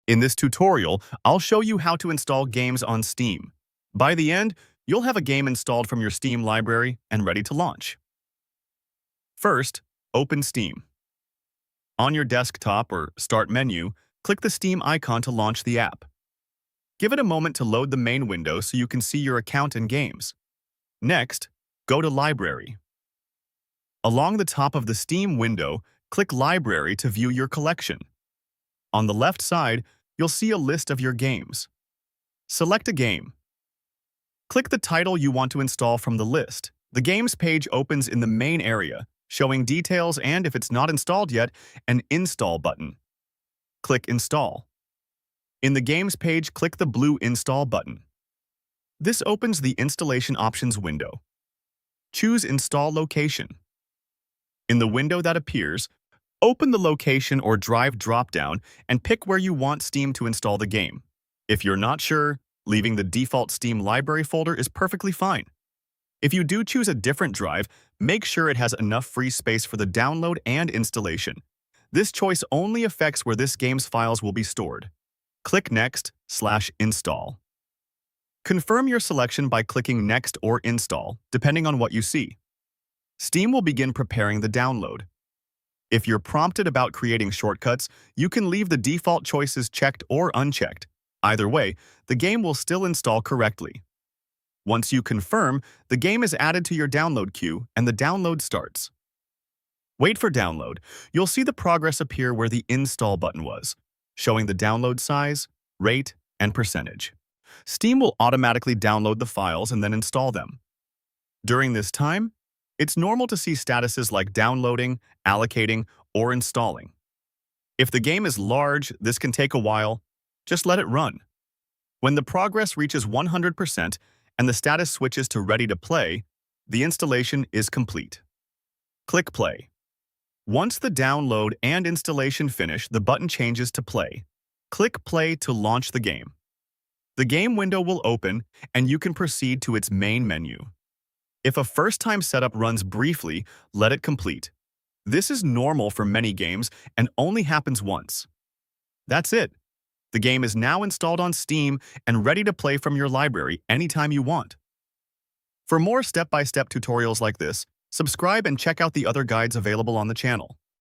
In this tutorial, I'll show you how to install games on Steam. By the end, you'll have a game installed from your Steam library and ready to launch. First, open Steam. On your desktop or Start menu, click the Steam icon to launch the app. Give it a moment to load the main window so you can see your account and games. Next, go to Library. Along the top of the Steam window, click Library to view your collection. On the left side, you'll see a list of your games. Select a game. Click the title you want to install from the list. The Games page opens in the main area, showing details and, if it's not installed yet, an Install button. Click Install. In the Games page, click the blue Install button. This opens the Installation Options window. Choose Install Location. In the window that appears, open the Location or Drive dropdown and pick where you want Steam to install the game. If you're not sure, leaving the default Steam library folder is perfectly fine. If you do choose a different drive, make sure it has enough free space for the download and installation. This choice only affects where this game's files will be stored. Click Next/Install. Confirm your selection by clicking Next or Install, depending on what you see. Steam will begin preparing the download. If you're prompted about creating shortcuts, you can leave the default choices checked or unchecked. Either way, the game will still install correctly. Once you confirm, the game is added to your download queue and the download starts. Wait for download. You'll see the progress appear where the Install button was, showing the download size, rate, and percentage. Steam will automatically download the files and then install them. During this time, it's normal to see statuses like downloading, allocating, or installing. If the game is large, this can take a while. Just let it run. When the progress reaches 100% and the status switches to ready to play, the installation is complete. Click Play. Once the download and installation finish, the button changes to Play. Click Play to launch the game. The game window will open and you can proceed to its main menu. If a first-time setup runs briefly, let it complete. This is normal for many games and only happens once. That's it. The game is now installed on Steam and ready to play from your library anytime you want. For more step-by-step tutorials like this, subscribe and check out the other guides available on the channel.